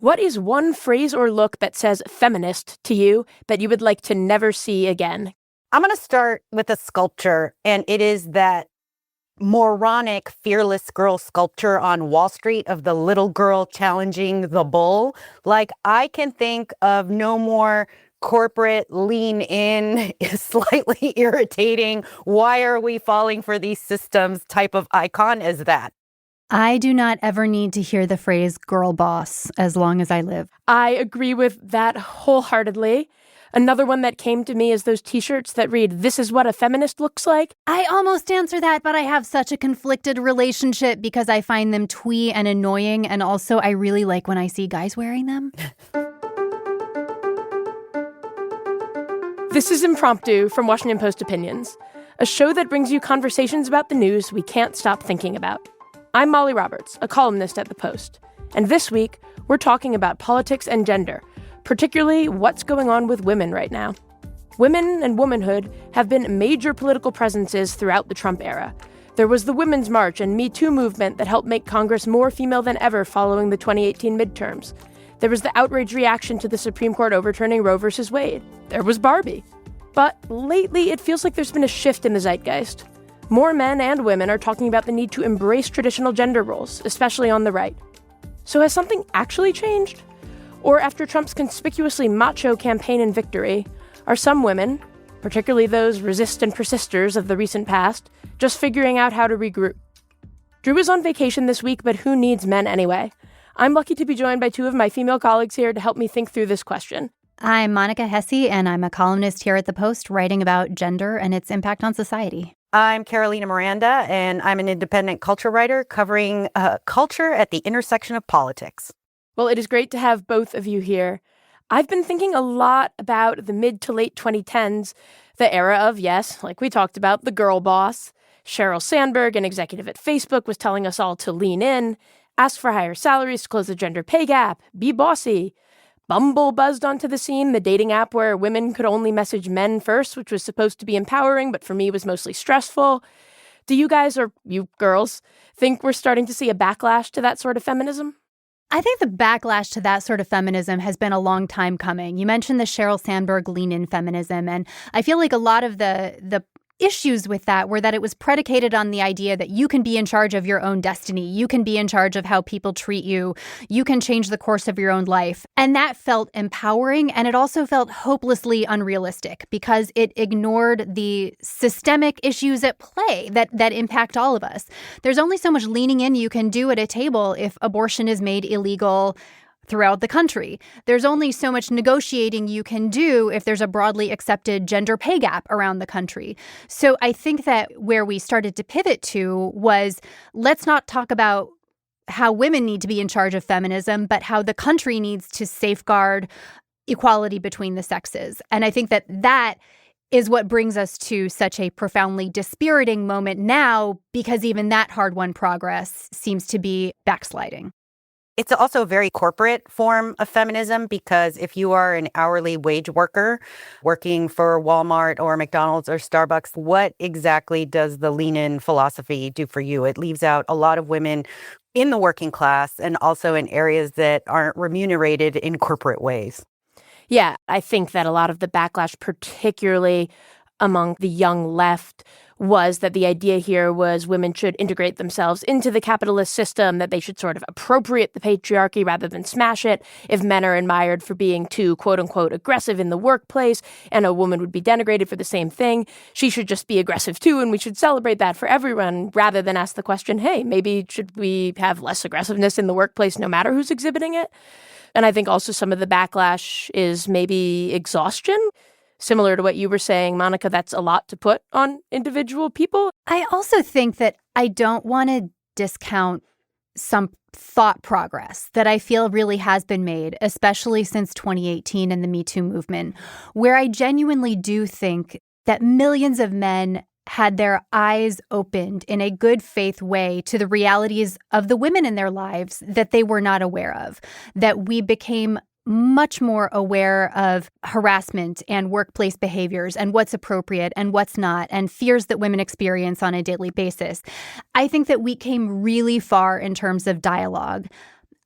What is one phrase or look that says feminist to you that you would like to never see again? I'm going to start with a sculpture, and it is that moronic, fearless girl sculpture on Wall Street of the little girl challenging the bull. Like, I can think of no more corporate lean in, slightly irritating, why are we falling for these systems type of icon as that. I do not ever need to hear the phrase girl boss as long as I live. I agree with that wholeheartedly. Another one that came to me is those t-shirts that read, "This is what a feminist looks like." I almost answer that, but I have such a conflicted relationship because I find them twee and annoying, and also I really like when I see guys wearing them. This is Impromptu from Washington Post Opinions, a show that brings you conversations about the news we can't stop thinking about. I'm Molly Roberts, a columnist at The Post, and this week we're talking about politics and gender, particularly what's going on with women right now. Women and womanhood have been major political presences throughout the Trump era. There was the Women's March and Me Too movement that helped make Congress more female than ever following the 2018 midterms. There was the outraged reaction to the Supreme Court overturning Roe v. Wade. There was Barbie. But lately, it feels like there's been a shift in the zeitgeist. More men and women are talking about the need to embrace traditional gender roles, especially on the right. So has something actually changed? Or after Trump's conspicuously macho campaign and victory, are some women, particularly those resist and persisters of the recent past, just figuring out how to regroup? Drew is on vacation this week, but who needs men anyway? I'm lucky to be joined by two of my female colleagues here to help me think through this question. I'm Monica Hesse, and I'm a columnist here at The Post writing about gender and its impact on society. I'm Carolina Miranda, and I'm an independent culture writer covering culture at the intersection of politics. Well, it is great to have both of you here. I've been thinking a lot about the mid to late 2010s, the era of, yes, like we talked about, the girl boss. Sheryl Sandberg, an executive at Facebook, was telling us all to lean in, ask for higher salaries to close the gender pay gap, be bossy. Bumble buzzed onto the scene, the dating app where women could only message men first, which was supposed to be empowering, but for me was mostly stressful. Do you guys, or you girls, think we're starting to see a backlash to that sort of feminism? I think the backlash to that sort of feminism has been a long time coming. You mentioned the Sheryl Sandberg lean-in feminism, and I feel like a lot of the issues with that were that it was predicated on the idea that you can be in charge of your own destiny. You can be in charge of how people treat you. You can change the course of your own life. And that felt empowering, and it also felt hopelessly unrealistic because it ignored the systemic issues at play that impact all of us. There's only so much leaning in you can do at a table if abortion is made illegal throughout the country. There's only so much negotiating you can do if there's a broadly accepted gender pay gap around the country. So I think that where we started to pivot to was, let's not talk about how women need to be in charge of feminism, but how the country needs to safeguard equality between the sexes. And I think that is what brings us to such a profoundly dispiriting moment now, because even that hard-won progress seems to be backsliding. It's also a very corporate form of feminism because if you are an hourly wage worker working for Walmart or McDonald's or Starbucks, what exactly does the lean-in philosophy do for you? It leaves out a lot of women in the working class and also in areas that aren't remunerated in corporate ways. Yeah, I think that a lot of the backlash, particularly among the young left, was that the idea here was women should integrate themselves into the capitalist system, that they should sort of appropriate the patriarchy rather than smash it. If men are admired for being too, quote unquote, aggressive in the workplace and a woman would be denigrated for the same thing, she should just be aggressive too, and we should celebrate that for everyone rather than ask the question, hey, maybe should we have less aggressiveness in the workplace no matter who's exhibiting it? And I think also some of the backlash is maybe exhaustion. Similar to what you were saying, Monica, that's a lot to put on individual people. I also think that I don't want to discount some thought progress that I feel really has been made, especially since 2018 and the Me Too movement, where I genuinely do think that millions of men had their eyes opened in a good faith way to the realities of the women in their lives that they were not aware of, that we became much more aware of harassment and workplace behaviors and what's appropriate and what's not, and fears that women experience on a daily basis. I think that we came really far in terms of dialogue.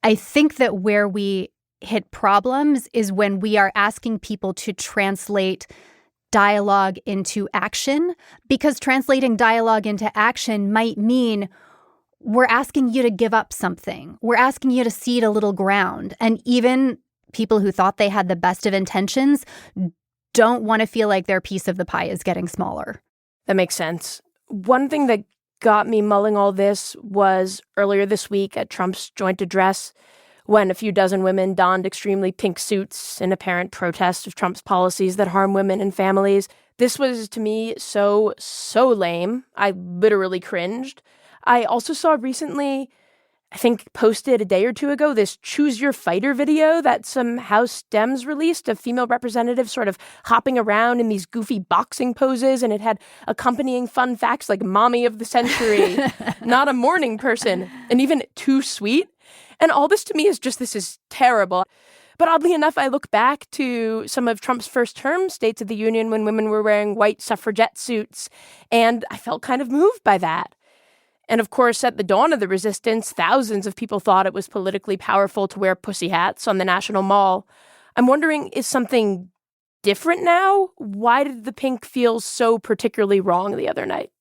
I think that where we hit problems is when we are asking people to translate dialogue into action, because translating dialogue into action might mean we're asking you to give up something. We're asking you to cede a little ground. And even people who thought they had the best of intentions don't want to feel like their piece of the pie is getting smaller. That makes sense. One thing that got me mulling all this was earlier this week at Trump's joint address, when a few dozen women donned extremely pink suits in apparent protest of Trump's policies that harm women and families. This was, to me, so lame. I literally cringed. I also saw recently, I think posted a day or two ago, this Choose Your Fighter video that some House Dems released of female representatives sort of hopping around in these goofy boxing poses, and it had accompanying fun facts like mommy of the century, not a morning person, and even too sweet. And all this to me is just, this is terrible. But oddly enough, I look back to some of Trump's first term States of the Union when women were wearing white suffragette suits, and I felt kind of moved by that. And of course, at the dawn of the resistance, thousands of people thought it was politically powerful to wear pussy hats on the National Mall. I'm wondering, is something different now? Why did the pink feel so particularly wrong the other night?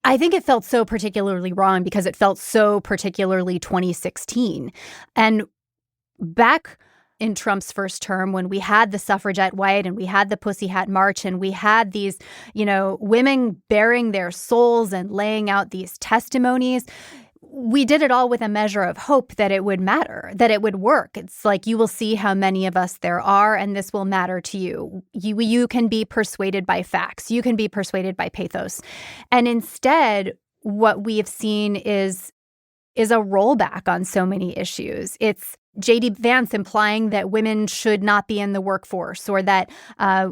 I think it felt so particularly wrong because it felt so particularly 2016. And back in Trump's first term, when we had the suffragette white and we had the pussy hat march and we had these, women bearing their souls and laying out these testimonies, we did it all with a measure of hope that it would matter, that it would work. It's like, you will see how many of us there are, and this will matter to you. You can be persuaded by facts. You can be persuaded by pathos. And instead, what we have seen is a rollback on so many issues. It's J.D. Vance implying that women should not be in the workforce, or that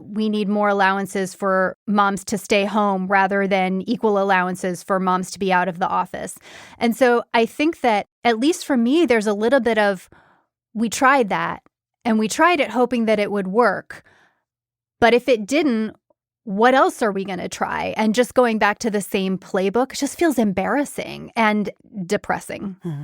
we need more allowances for moms to stay home rather than equal allowances for moms to be out of the office. And so I think that, at least for me, there's a little bit of, we tried that, and we tried it hoping that it would work. But if it didn't, what else are we going to try? And just going back to the same playbook just feels embarrassing and depressing. Mm-hmm.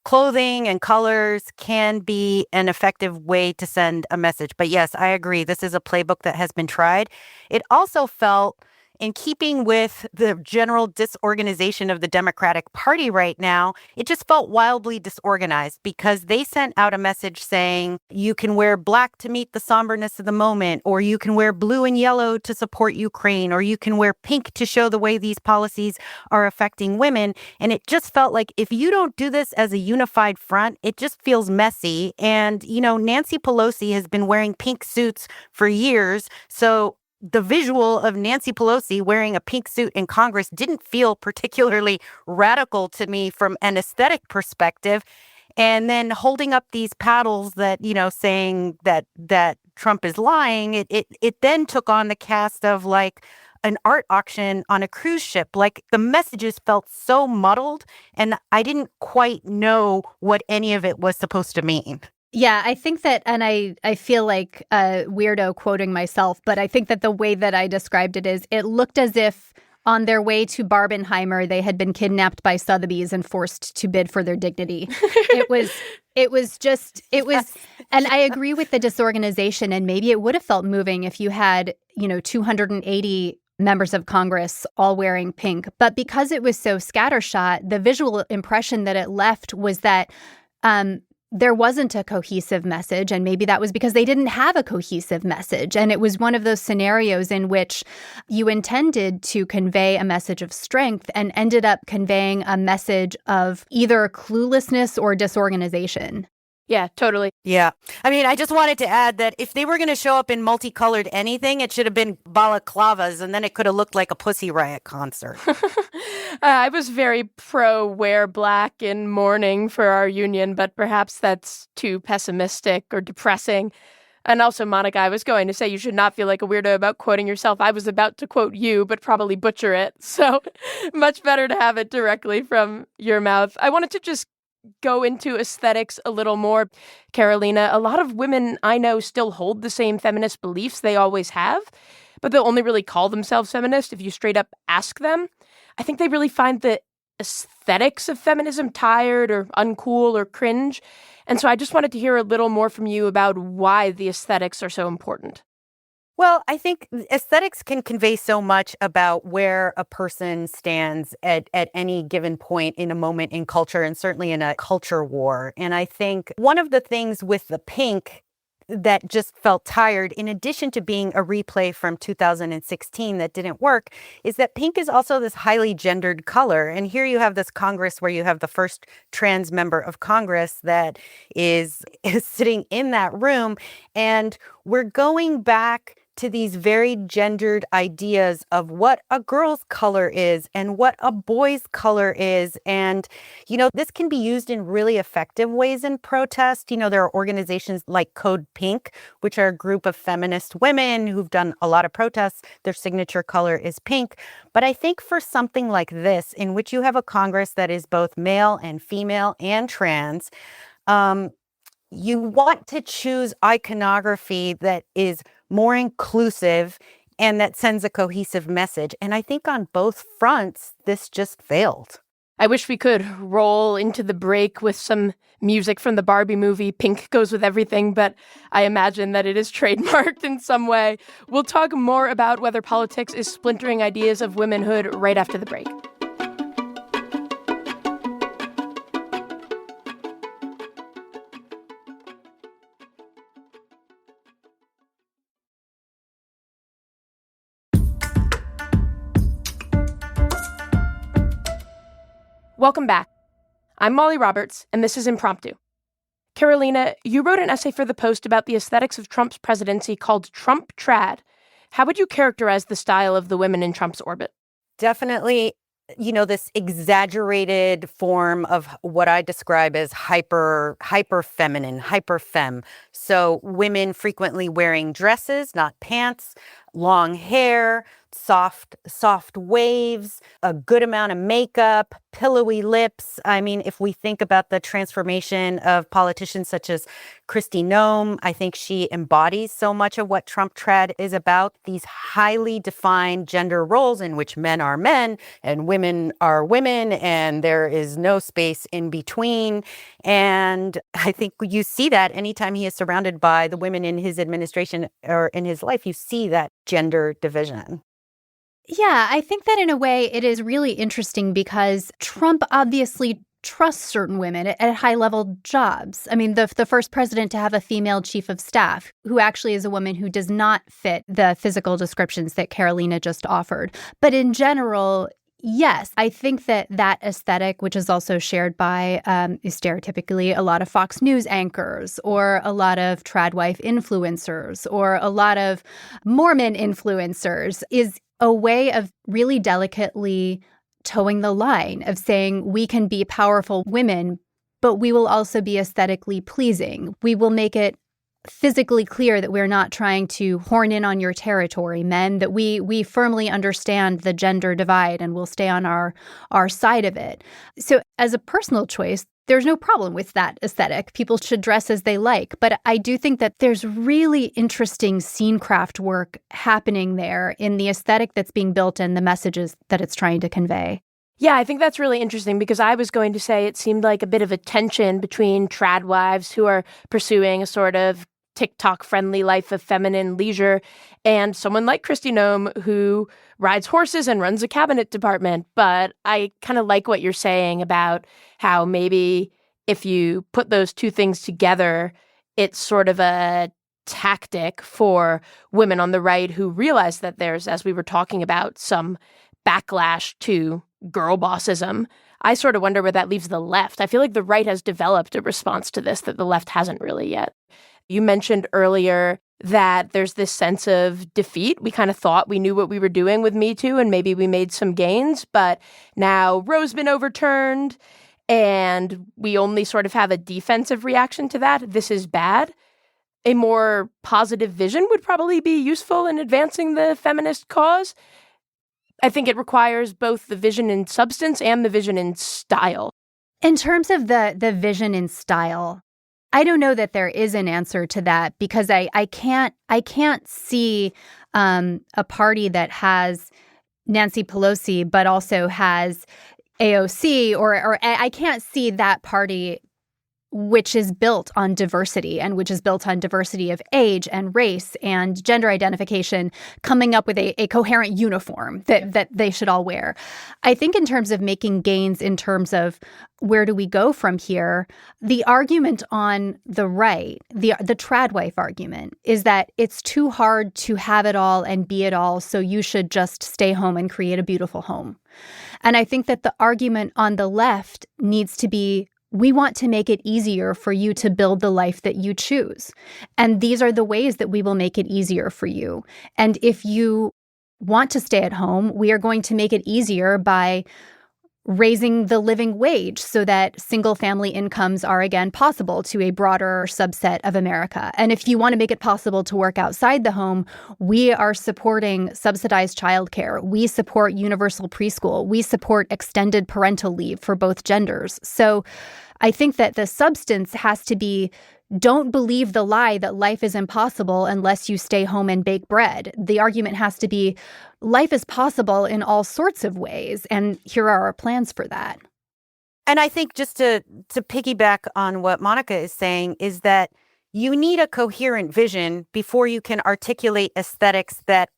Clothing and colors can be an effective way to send a message. But yes, I agree. This is a playbook that has been tried. It also felt, in keeping with the general disorganization of the Democratic Party right now, it just felt wildly disorganized, because they sent out a message saying you can wear black to meet the somberness of the moment, or you can wear blue and yellow to support Ukraine, or you can wear pink to show the way these policies are affecting women. And it just felt like, if you don't do this as a unified front, it just feels messy. And, Nancy Pelosi has been wearing pink suits for years. So the visual of Nancy Pelosi wearing a pink suit in Congress didn't feel particularly radical to me from an aesthetic perspective. And then holding up these paddles that, saying that Trump is lying, it then took on the cast of like an art auction on a cruise ship. Like, the messages felt so muddled, and I didn't quite know what any of it was supposed to mean. Yeah, I think that, and I feel like a weirdo quoting myself, but I think that the way that I described it is, it looked as if on their way to Barbenheimer, they had been kidnapped by Sotheby's and forced to bid for their dignity. It was, and I agree with the disorganization, and maybe it would have felt moving if you had, 280 members of Congress all wearing pink. But because it was so scattershot, the visual impression that it left was that there wasn't a cohesive message, and maybe that was because they didn't have a cohesive message. And it was one of those scenarios in which you intended to convey a message of strength and ended up conveying a message of either cluelessness or disorganization. Yeah, totally. Yeah. I mean, I just wanted to add that if they were going to show up in multicolored anything, it should have been balaclavas, and then it could have looked like a Pussy Riot concert. I was very pro wear black in mourning for our union, but perhaps that's too pessimistic or depressing. And also, Monica, I was going to say you should not feel like a weirdo about quoting yourself. I was about to quote you, but probably butcher it. So much better to have it directly from your mouth. I wanted to just go into aesthetics a little more. Carolina, a lot of women I know still hold the same feminist beliefs they always have, but they'll only really call themselves feminist if you straight up ask them. I think they really find the aesthetics of feminism tired or uncool or cringe. And so I just wanted to hear a little more from you about why the aesthetics are so important. Well, I think aesthetics can convey so much about where a person stands at any given point in a moment in culture, and certainly in a culture war. And I think one of the things with the pink that just felt tired, in addition to being a replay from 2016 that didn't work, is that pink is also this highly gendered color. And here you have this Congress where you have the first trans member of Congress that is sitting in that room. And we're going back to these very gendered ideas of what a girl's color is and what a boy's color is. And, this can be used in really effective ways in protest. There are organizations like Code Pink, which are a group of feminist women who've done a lot of protests. Their signature color is pink. But I think for something like this, in which you have a Congress that is both male and female and trans, you want to choose iconography that is more inclusive and that sends a cohesive message. And I think on both fronts, this just failed. I wish we could roll into the break with some music from the Barbie movie. Pink goes with everything, but I imagine that it is trademarked in some way. We'll talk more about whether politics is splintering ideas of womanhood right after the break. Welcome back. I'm Molly Roberts, and this is Impromptu. Carolina, you wrote an essay for The Post about the aesthetics of Trump's presidency called Trump Trad. How would you characterize the style of the women in Trump's orbit? Definitely, this exaggerated form of what I describe as hyper feminine, hyper femme. So women frequently wearing dresses, not pants, long hair, soft waves, a good amount of makeup, pillowy lips. I mean, if we think about the transformation of politicians such as Kristi Noem, I think she embodies so much of what Trump Trad is about. These highly defined gender roles in which men are men and women are women, and there is no space in between. And I think you see that anytime he is surrounded by the women in his administration or in his life, you see that gender division. Yeah, I think that in a way it is really interesting because Trump obviously trusts certain women at high-level jobs. I mean, the first president to have a female chief of staff who actually is a woman who does not fit the physical descriptions that Carolina just offered. But in general, yes, I think that aesthetic, which is also shared by stereotypically a lot of Fox News anchors or a lot of tradwife influencers or a lot of Mormon influencers, is a way of really delicately towing the line of saying we can be powerful women, but we will also be aesthetically pleasing. We will make it physically clear that we're not trying to horn in on your territory, men, that we firmly understand the gender divide and will stay on our side of it. So as a personal choice, there's no problem with that aesthetic. People should dress as they like. But I do think that there's really interesting scene craft work happening there in the aesthetic that's being built and the messages that it's trying to convey. Yeah, I think that's really interesting because I was going to say it seemed like a bit of a tension between trad wives who are pursuing a sort of TikTok-friendly life of feminine leisure and someone like Kristi Noem who rides horses and runs a cabinet department. But I kind of like what you're saying about how maybe if you put those two things together, it's sort of a tactic for women on the right who realize that there's, as we were talking about, some backlash to girl bossism. I sort of wonder where that leaves the left. I feel like the right has developed a response to this that the left hasn't really yet. You mentioned earlier that there's this sense of defeat. We kind of thought we knew what we were doing with Me Too and maybe we made some gains, but now Roe's been overturned and we only sort of have a defensive reaction to that. This is bad. A more positive vision would probably be useful in advancing the feminist cause. I think it requires both the vision in substance and the vision in style. In terms of the vision in style, I don't know that there is an answer to that because I can't see a party that has Nancy Pelosi but also has AOC, or I can't see that party which is built on diversity and which is built on diversity of age and race and gender identification, coming up with a coherent uniform that they should all wear. I think in terms of making gains, in terms of where do we go from here, the argument on the right, the trad wife argument, is that it's too hard to have it all and be it all, so you should just stay home and create a beautiful home. And I think that the argument on the left needs to be, we want to make it easier for you to build the life that you choose. And these are the ways that we will make it easier for you. And if you want to stay at home, we are going to make it easier by raising the living wage so that single-family incomes are again possible to a broader subset of America. And if you want to make it possible to work outside the home, we are supporting subsidized childcare. We support universal preschool. We support extended parental leave for both genders. So I think that the substance has to be, don't believe the lie that life is impossible unless you stay home and bake bread. The argument has to be, life is possible in all sorts of ways, and here are our plans for that. And I think just to piggyback on what Monica is saying is that you need a coherent vision before you can articulate aesthetics that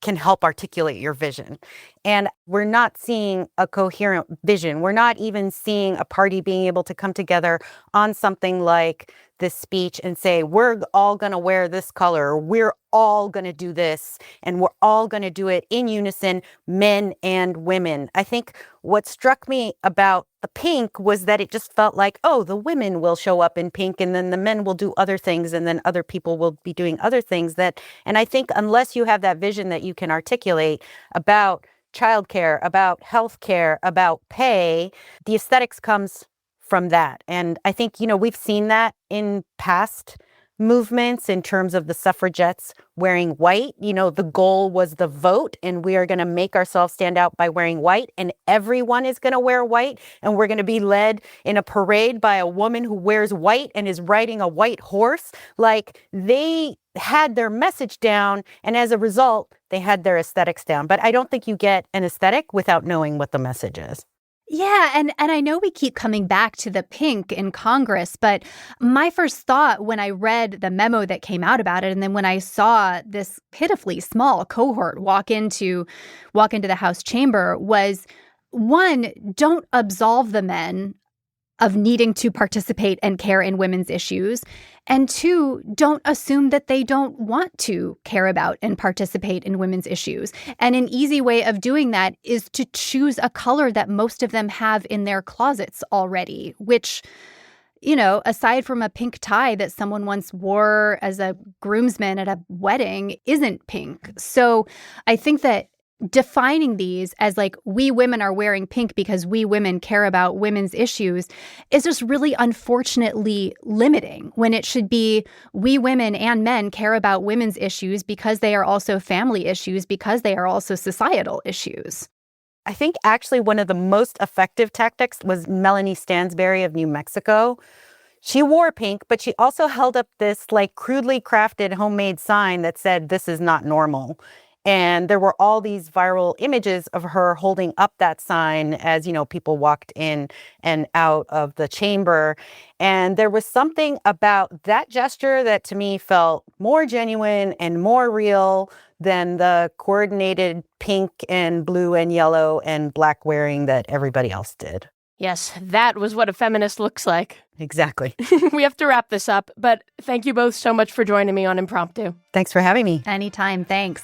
can help articulate your vision. And we're not seeing a coherent vision. We're not even seeing a party being able to come together on something like this speech and say, we're all going to wear this color, we're all going to do this, and we're all going to do it in unison, men and women. I think what struck me about the pink was that it just felt like, oh, the women will show up in pink and then the men will do other things and then other people will be doing other things. And I think unless you have that vision that you can articulate about childcare, about healthcare, about pay, the aesthetics comes from that. And I think, we've seen that in past movements in terms of the suffragettes wearing white. The goal was the vote, and we are going to make ourselves stand out by wearing white, and everyone is going to wear white, and we're going to be led in a parade by a woman who wears white and is riding a white horse. Like, they had their message down, and as a result, they had their aesthetics down. But I don't think you get an aesthetic without knowing what the message is. Yeah, and I know we keep coming back to the pink in Congress, but my first thought when I read the memo that came out about it, and then when I saw this pitifully small cohort walk into the House chamber, was, one, don't absolve the men of needing to participate and care in women's issues. And two, don't assume that they don't want to care about and participate in women's issues. And an easy way of doing that is to choose a color that most of them have in their closets already, which, aside from a pink tie that someone once wore as a groomsman at a wedding, isn't pink. So I think that defining these as like, we women are wearing pink because we women care about women's issues is just really unfortunately limiting, when it should be, we women and men care about women's issues because they are also family issues, because they are also societal issues. I think actually one of the most effective tactics was Melanie Stansberry of New Mexico. She wore pink, but she also held up this crudely crafted homemade sign that said, "This is not normal." And there were all these viral images of her holding up that sign as, people walked in and out of the chamber. And there was something about that gesture that to me felt more genuine and more real than the coordinated pink and blue and yellow and black wearing that everybody else did. Yes, that was what a feminist looks like. Exactly. We have to wrap this up, but thank you both so much for joining me on Impromptu. Thanks for having me. Anytime. Thanks.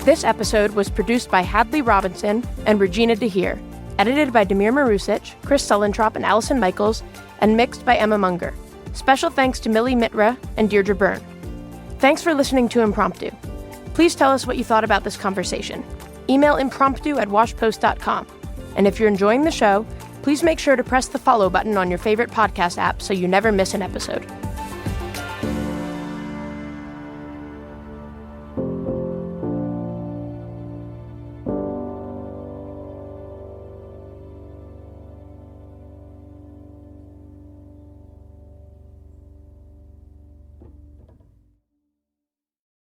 This episode was produced by Hadley Robinson and Regina DeHeer, edited by Demir Marusic, Chris Sullentrop, and Allison Michaels, and mixed by Emma Munger. Special thanks to Millie Mitra and Deirdre Byrne. Thanks for listening to Impromptu. Please tell us what you thought about this conversation. Email impromptu@washpost.com. And if you're enjoying the show, please make sure to press the follow button on your favorite podcast app so you never miss an episode.